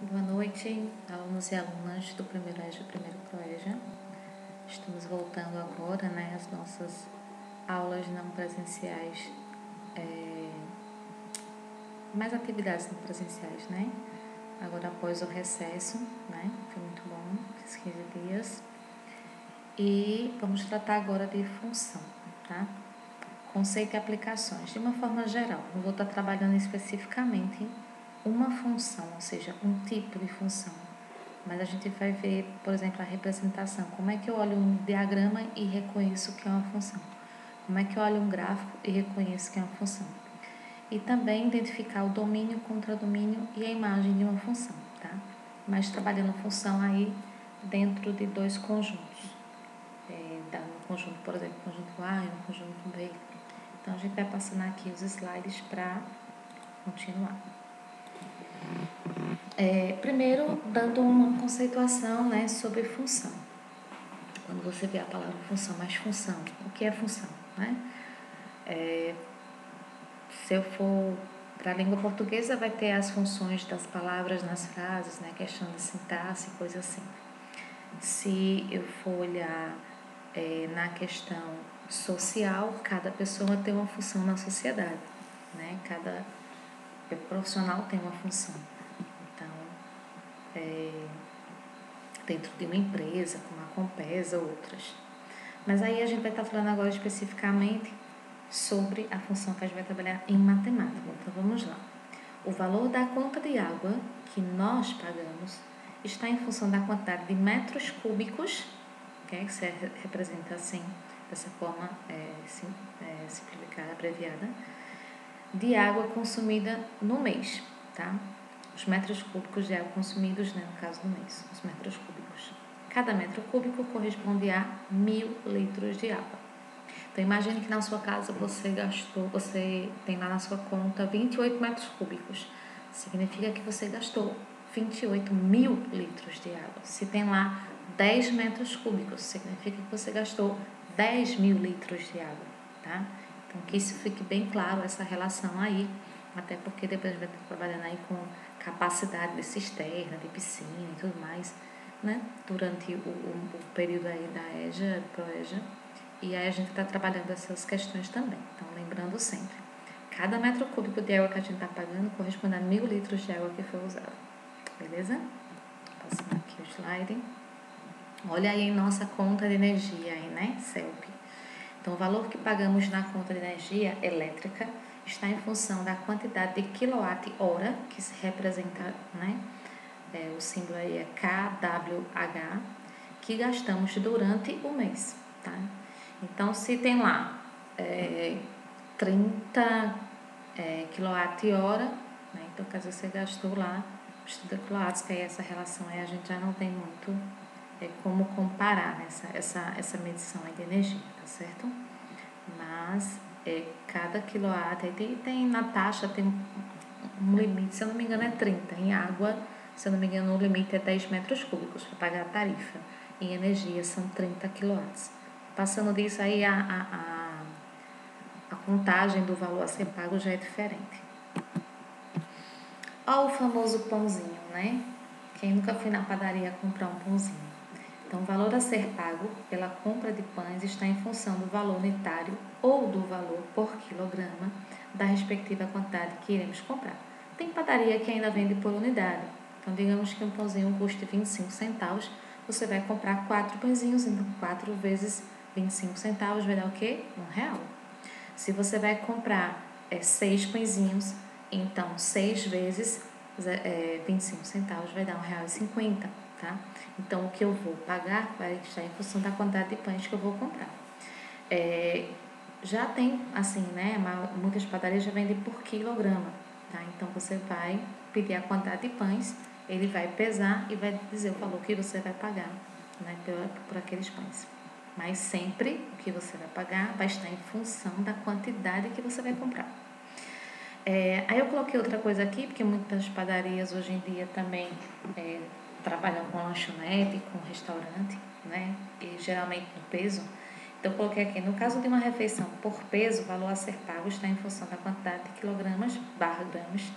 Boa noite, alunos e alunas do primeiro EJA e primeiro ProEJA. Estamos voltando agora, às nossas aulas não presenciais, mais atividades não presenciais, Agora após o recesso, Foi muito bom, esses 15 dias. E vamos tratar agora de função, tá? Conceito e aplicações. De uma forma geral, não vou estar trabalhando especificamente uma função, ou seja, um tipo de função. Mas a gente vai ver, por exemplo, a representação. Como é que eu olho um diagrama e reconheço que é uma função? Como é que eu olho um gráfico e reconheço que é uma função? E também identificar o domínio, o contradomínio e a imagem de uma função, tá? Mas trabalhando função aí dentro de dois conjuntos. No conjunto, por exemplo, conjunto A e no conjunto B. Então, a gente vai passando aqui os slides para continuar. Primeiro, dando uma conceituação, sobre função. Quando você vê a palavra função, mas função, o que é função, Se eu for para a língua portuguesa, vai ter as funções das palavras nas frases, questão de sintaxe, coisa assim. Se eu for olhar na questão social, cada pessoa tem uma função na sociedade, Cada profissional tem uma função. Então, dentro de uma empresa, como a Compesa, outras. Mas aí a gente vai estar falando agora especificamente sobre a função que a gente vai trabalhar em matemática. Então, vamos lá. O valor da conta de água que nós pagamos está em função da quantidade de metros cúbicos, que se representa assim, dessa forma simplificada, abreviada, de água consumida no mês, tá? Os metros cúbicos de água consumidos, no caso do mês, os metros cúbicos. Cada metro cúbico corresponde a 1.000 litros de água. Então, imagine que na sua casa você tem lá na sua conta 28 metros cúbicos. Significa que você gastou 28.000 litros de água. Se tem lá 10 metros cúbicos, significa que você gastou 10.000 litros de água, tá? Então, que isso fique bem claro, essa relação aí, até porque depois a gente vai estar trabalhando aí com capacidade de cisterna, de piscina e tudo mais, Durante o período aí da EJA, ProEJA. E aí a gente está trabalhando essas questões também. Então, lembrando sempre, cada metro cúbico de água que a gente está pagando corresponde a 1.000 litros de água que foi usada. Beleza? Passando aqui o slide. Olha aí nossa conta de energia aí, CELP. Então, o valor que pagamos na conta de energia elétrica está em função da quantidade de quilowatt-hora, que se representa, o símbolo aí é kWh, que gastamos durante o mês, tá? Então, se tem lá 30 kWh, então, quer dizer, você gastou lá os 30 kW, que aí essa relação aí a gente já não tem muito como comparar essa medição aí de energia, tá certo? Mas cada quilowatt, aí tem na taxa, tem um limite, se eu não me engano é 30, em água, se eu não me engano o limite é 10 metros cúbicos para pagar a tarifa, em energia são 30 kW. Passando disso aí a contagem do valor a ser pago já é diferente. Olha o famoso pãozinho, Quem nunca foi na padaria comprar um pãozinho? Então, o valor a ser pago pela compra de pães está em função do valor unitário ou do valor por quilograma da respectiva quantidade que iremos comprar. Tem padaria que ainda vende por unidade. Então, digamos que um pãozinho custe 25 centavos, você vai comprar 4 pãezinhos, então 4 vezes 25 centavos vai dar o quê? R$1. Se você vai comprar 6 pãezinhos, então 6 vezes 25 centavos vai dar R$1,50, tá? Então, o que eu vou pagar vai estar em função da quantidade de pães que eu vou comprar. Já tem, assim, muitas padarias já vendem por quilograma, tá? Então, você vai pedir a quantidade de pães, ele vai pesar e vai dizer o valor que você vai pagar, por aqueles pães. Mas sempre o que você vai pagar vai estar em função da quantidade que você vai comprar. Aí eu coloquei outra coisa aqui, porque muitas padarias hoje em dia também trabalham com lanchonete, com restaurante, E geralmente no peso. Então, eu coloquei aqui, no caso de uma refeição por peso, o valor a ser pago está em função da quantidade de quilogramas/gramas,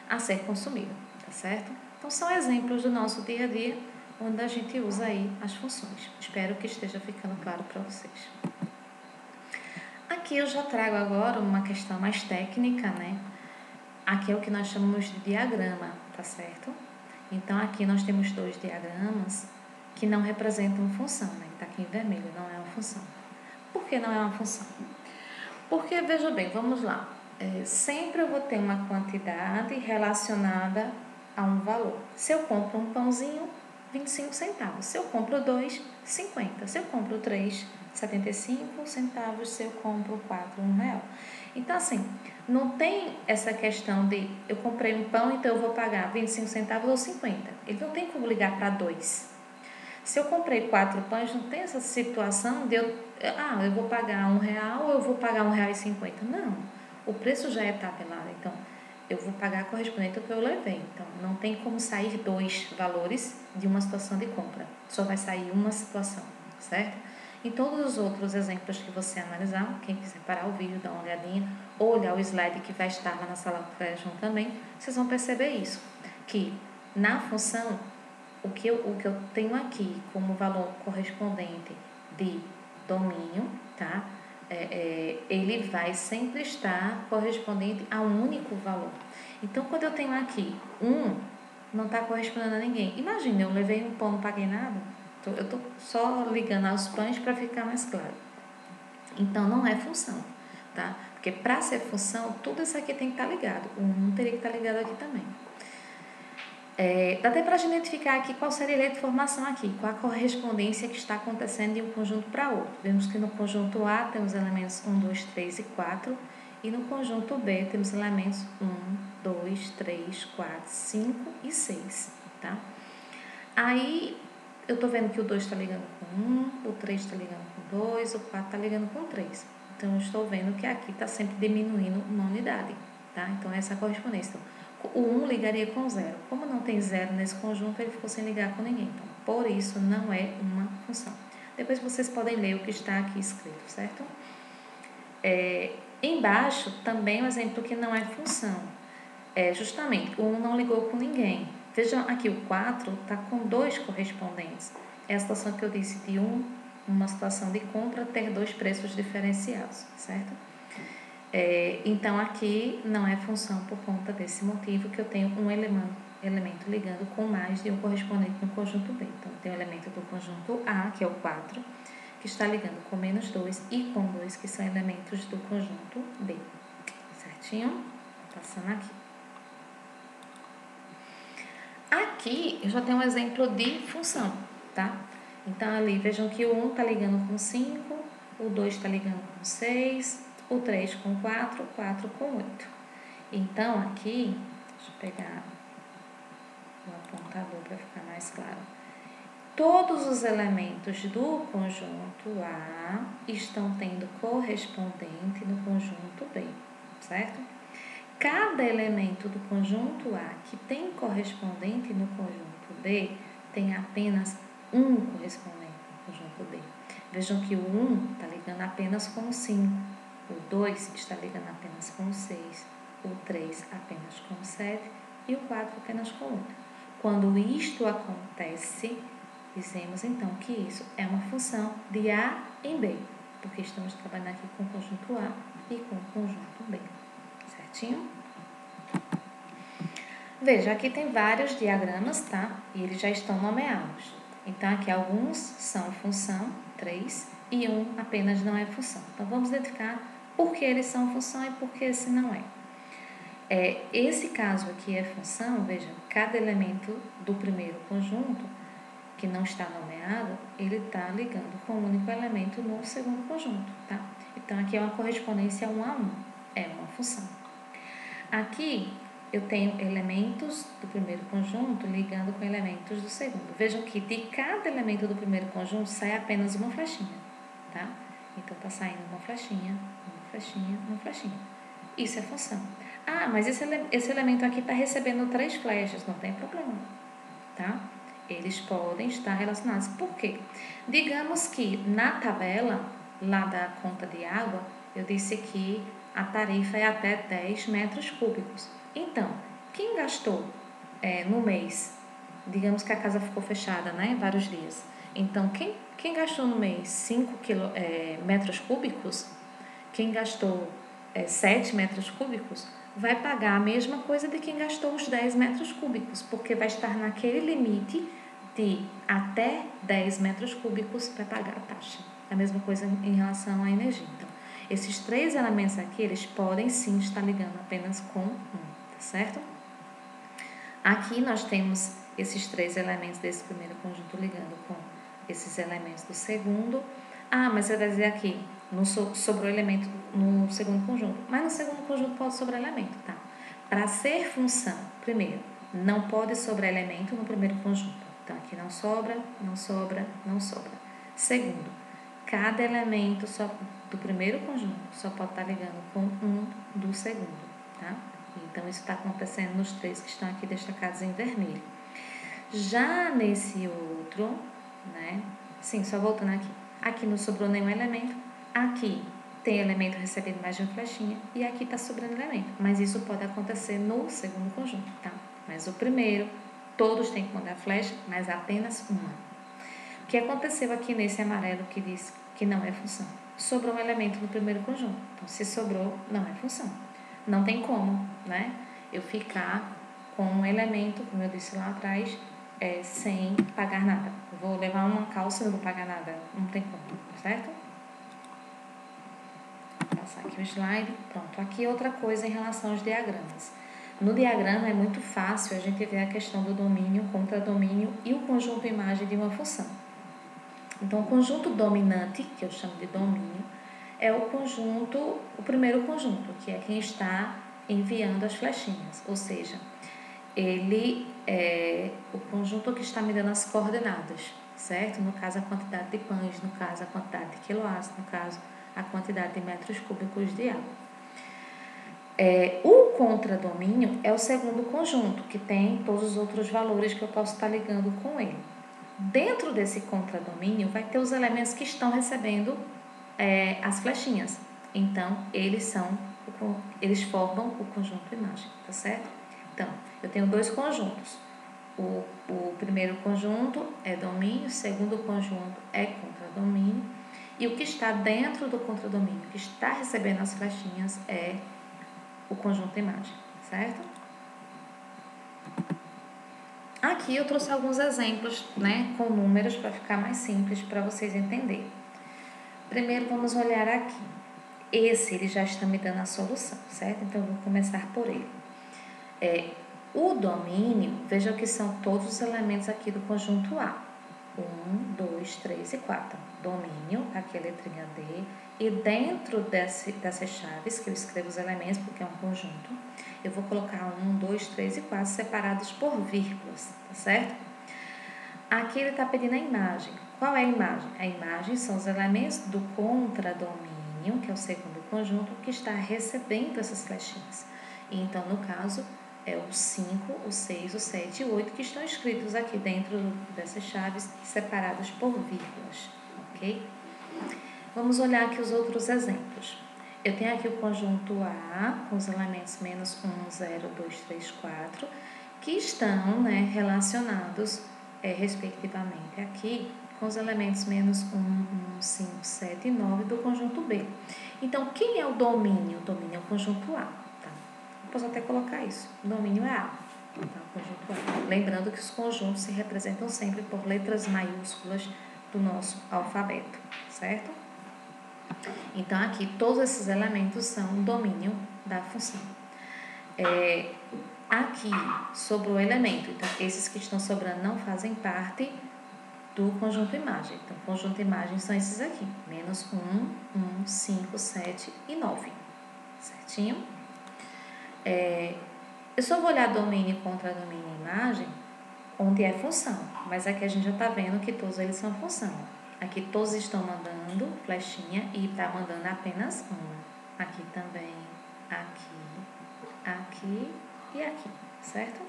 a ser consumido, tá certo? Então, são exemplos do nosso dia a dia, onde a gente usa aí as funções. Espero que esteja ficando claro para vocês. Aqui eu já trago agora uma questão mais técnica, né? Aqui é o que nós chamamos de diagrama, tá certo? Então, aqui nós temos 2 diagramas que não representam função, né? Tá aqui em vermelho, não é uma função. Por que não é uma função? Porque, veja bem, vamos lá. Sempre eu vou ter uma quantidade relacionada a um valor. Se eu compro um pãozinho, 25 centavos. Se eu compro 2, 50. Se eu compro 3, 75 centavos. Se eu compro 4, R$1. Então, assim, não tem essa questão de eu comprei um pão, então eu vou pagar 25 centavos ou 50. Ele não tem como ligar para 2. Se eu comprei 4 pães, não tem essa situação de eu vou pagar R$1 ou eu vou pagar R$1,50. Não, o preço já é tabelado, então eu vou pagar correspondente ao que eu levei. Então, não tem como sair 2 valores de uma situação de compra, só vai sair uma situação, certo? Em todos os outros exemplos que você analisar, quem quiser parar o vídeo, dar uma olhadinha, ou olhar o slide que vai estar lá na sala do Classroom também, vocês vão perceber isso, que na função, o que eu tenho aqui como valor correspondente de domínio, tá? Ele vai sempre estar correspondente a um único valor. Então, quando eu tenho aqui 1, não está correspondendo a ninguém. Imagina, eu levei um pão, não paguei nada. Eu estou só ligando aos pães para ficar mais claro. Então, não é função, tá? Porque para ser função, tudo isso aqui tem que estar ligado. O 1 teria que estar ligado aqui também. Dá até para a gente identificar aqui qual seria a lei de formação aqui, qual a correspondência que está acontecendo de um conjunto para outro. Vemos que no conjunto A temos elementos 1, 2, 3 e 4, e no conjunto B temos elementos 1, 2, 3, 4, 5 e 6, tá? Aí, eu estou vendo que o 2 está ligando com 1, o 3 está ligando com 2, o 4 está ligando com 3. Então, eu estou vendo que aqui está sempre diminuindo uma unidade, tá? Então, essa é a correspondência. Então, o 1 ligaria com 0. Como não tem 0 nesse conjunto, ele ficou sem ligar com ninguém. Então, por isso, não é uma função. Depois vocês podem ler o que está aqui escrito, certo? Embaixo, também um exemplo que não é função. Justamente, o 1 não ligou com ninguém. Vejam aqui, o 4 está com 2 correspondentes. É a situação que eu disse de uma situação de compra ter 2 preços diferenciados, certo? Então, aqui não é função por conta desse motivo que eu tenho um elemento ligando com mais de um correspondente no conjunto B. Então, tem o elemento do conjunto A, que é o 4, que está ligando com -2 e com 2, que são elementos do conjunto B. Certinho? Passando aqui. Aqui, eu já tenho um exemplo de função, tá? Então, ali, vejam que o 1 está ligando com 5, o 2 está ligando com 6, o 3 com 4, o 4 com 8. Então, aqui, deixa eu pegar o apontador para ficar mais claro. Todos os elementos do conjunto A estão tendo correspondente no conjunto B, certo? Cada elemento do conjunto A que tem correspondente no conjunto B tem apenas um correspondente no conjunto B. Vejam que o 1 está ligando apenas com o 5, o 2 está ligando apenas com o 6, o 3 apenas com o 7 e o 4 apenas com o 8. Quando isto acontece, dizemos então que isso é uma função de A em B, porque estamos trabalhando aqui com o conjunto A e com o conjunto B. Certinho? Veja, aqui tem vários diagramas, tá? E eles já estão nomeados. Então, aqui alguns são função, 3, e um apenas não é função. Então, vamos identificar por que eles são função e por que esse não é. Esse caso aqui é função, veja, cada elemento do primeiro conjunto, que não está nomeado, ele está ligando com um único elemento no segundo conjunto, tá? Então, aqui é uma correspondência 1 a 1, é uma função. Aqui, eu tenho elementos do primeiro conjunto ligando com elementos do segundo. Vejam que de cada elemento do primeiro conjunto sai apenas uma flechinha, tá? Então, está saindo uma flechinha, uma flechinha, uma flechinha. Isso é função. Mas esse elemento aqui está recebendo 3 flechas, não tem problema, tá? Eles podem estar relacionados. Por quê? Digamos que na tabela, lá da conta de água, eu disse que a tarifa é até 10 metros cúbicos. Então, quem gastou no mês, digamos que a casa ficou fechada, né, vários dias. Então, quem gastou no mês 5 metros cúbicos, quem gastou 7 metros cúbicos, vai pagar a mesma coisa de quem gastou os 10 metros cúbicos, porque vai estar naquele limite de até 10 metros cúbicos para pagar a taxa. A mesma coisa em relação à energia. Então, esses 3 elementos aqui, eles podem sim estar ligando apenas com um, tá certo? Aqui nós temos esses 3 elementos desse primeiro conjunto ligando com esses elementos do segundo. Mas você vai dizer aqui, não sobrou elemento no segundo conjunto. Mas no segundo conjunto pode sobrar elemento, tá? Para ser função, primeiro, não pode sobrar elemento no primeiro conjunto. Então, aqui não sobra, não sobra, não sobra. Segundo, cada elemento do primeiro conjunto só pode estar ligando com um do segundo, tá? Então, isso está acontecendo nos 3 que estão aqui destacados em vermelho. Já nesse outro, né? Sim, só voltando aqui. Aqui não sobrou nenhum elemento. Aqui tem elemento recebendo mais de uma flechinha. E aqui está sobrando elemento. Mas isso pode acontecer no segundo conjunto, tá? Mas o primeiro, todos têm que mandar flecha, mas apenas uma. O que aconteceu aqui nesse amarelo que diz que não é função? Sobrou um elemento no primeiro conjunto. Então, se sobrou, não é função. Não tem como, né? Eu ficar com um elemento, como eu disse lá atrás, sem pagar nada. Eu vou levar uma calça e não vou pagar nada. Não tem como, certo? Vou passar aqui o slide. Pronto. Aqui outra coisa em relação aos diagramas. No diagrama é muito fácil a gente ver a questão do domínio, contradomínio e o conjunto imagem de uma função. Então, o conjunto dominante, que eu chamo de domínio, é o primeiro conjunto, que é quem está enviando as flechinhas, ou seja, ele é o conjunto que está me dando as coordenadas, certo? No caso, a quantidade de pães, no caso, a quantidade de quilowatt, no caso, a quantidade de metros cúbicos de água. O contradomínio é o segundo conjunto, que tem todos os outros valores que eu posso estar ligando com ele. Dentro desse contradomínio, vai ter os elementos que estão recebendo as flechinhas. Então, eles formam o conjunto imagem, tá certo? Então, eu tenho 2 conjuntos. O primeiro conjunto é domínio, o segundo conjunto é contradomínio. E o que está dentro do contradomínio, que está recebendo as flechinhas, é o conjunto imagem, certo? Aqui eu trouxe alguns exemplos, né, com números para ficar mais simples para vocês entenderem. Primeiro, vamos olhar aqui. Ele já está me dando a solução, certo? Então, eu vou começar por ele. O domínio, veja que são todos os elementos aqui do conjunto A. 1, 2, 3 e 4. Domínio, aqui a letrinha D. E dentro dessas chaves, que eu escrevo os elementos, porque é um conjunto, eu vou colocar 1, 2, 3 e 4 separados por vírgulas, tá certo? Aqui ele está pedindo a imagem. Qual é a imagem? A imagem são os elementos do contradomínio, que é o segundo conjunto, que está recebendo essas flechinhas. E então, no caso, é o 5, o 6, o 7 e o 8 que estão escritos aqui dentro dessas chaves, separados por vírgulas, ok? Vamos olhar aqui os outros exemplos. Eu tenho aqui o conjunto A, com os elementos menos 1, 0, 2, 3, 4, que estão, né, relacionados, respectivamente, aqui, com os elementos menos 1, 1, 5, 7 e 9 do conjunto B. Então, quem é o domínio? O domínio é o conjunto A. Posso até colocar isso. O domínio é A. Então, conjunto A. Lembrando que os conjuntos se representam sempre por letras maiúsculas do nosso alfabeto, certo? Então, aqui, todos esses elementos são o domínio da função. Aqui, sobrou o elemento. Então, esses que estão sobrando não fazem parte do conjunto imagem. Então, o conjunto imagem são esses aqui. Menos 1, 1, 5, 7 e 9. Certinho? Eu só vou olhar domínio contra domínio e imagem, onde é função. Mas aqui a gente já está vendo que todos eles são função. Aqui todos estão mandando flechinha e está mandando apenas uma. Aqui também, aqui e aqui, certo?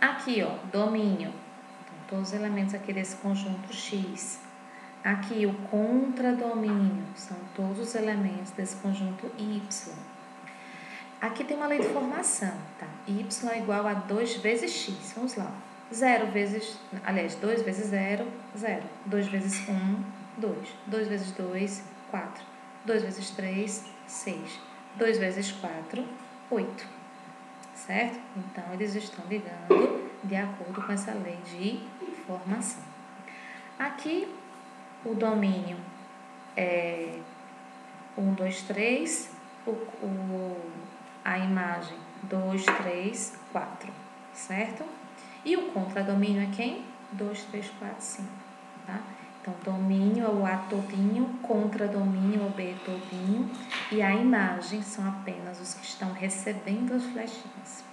Aqui, ó, domínio. Então, todos os elementos aqui desse conjunto X. Aqui, o contradomínio. São todos os elementos desse conjunto Y. Aqui tem uma lei de formação, tá? Y é igual a 2 vezes x. Vamos lá. 2 vezes 0, 0. 2 vezes 1, 2. 2 vezes 2, 4. 2 vezes 3, 6. 2 vezes 4, 8. Certo? Então, eles estão ligando de acordo com essa lei de formação. Aqui, o domínio é 1, 2, 3. A imagem 2, 3, 4, certo? E o contradomínio é quem? 2, 3, 4, 5, tá? Então, domínio é o A todinho, contradomínio é o B todinho, e a imagem são apenas os que estão recebendo as flechinhas.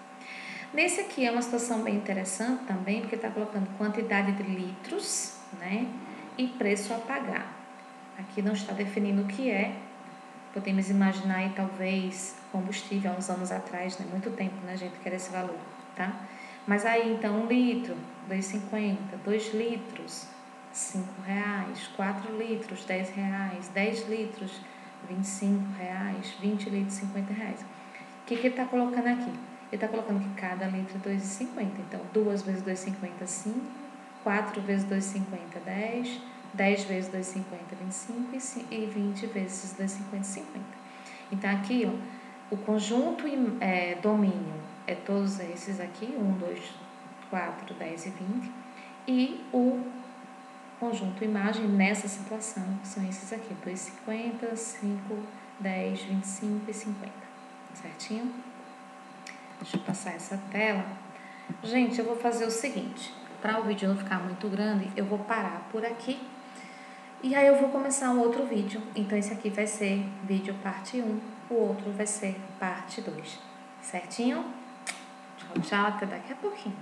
Nesse aqui é uma situação bem interessante também, porque está colocando quantidade de litros, né? E preço a pagar. Aqui não está definindo o que é. Podemos imaginar aí, talvez, combustível há uns anos atrás, né? Muito tempo, né, gente, que era esse valor, tá? Mas aí, então, 1 litro, 2,50, 2 litros, 5 reais, 4 litros, 10 reais, 10 litros, 25 reais, 20 litros, 50 reais. O que ele está colocando aqui? Ele está colocando que cada litro é 2,50. Então, 2 vezes 2,50, 5. 4 vezes 2,50, 10. 10 vezes 2,50, 25. E 20 vezes 2,50, 50. Então, aqui, ó, o conjunto domínio é todos esses aqui. 1, 2, 4, 10 e 20. E o conjunto imagem nessa situação são esses aqui. 2,50, 5, 10, 25 e 50. Certinho? Deixa eu passar essa tela. Gente, eu vou fazer o seguinte. Para o vídeo não ficar muito grande, eu vou parar por aqui. E aí eu vou começar um outro vídeo. Então, esse aqui vai ser vídeo parte 1. O outro vai ser parte 2. Certinho? Tchau, tchau. Até daqui a pouquinho.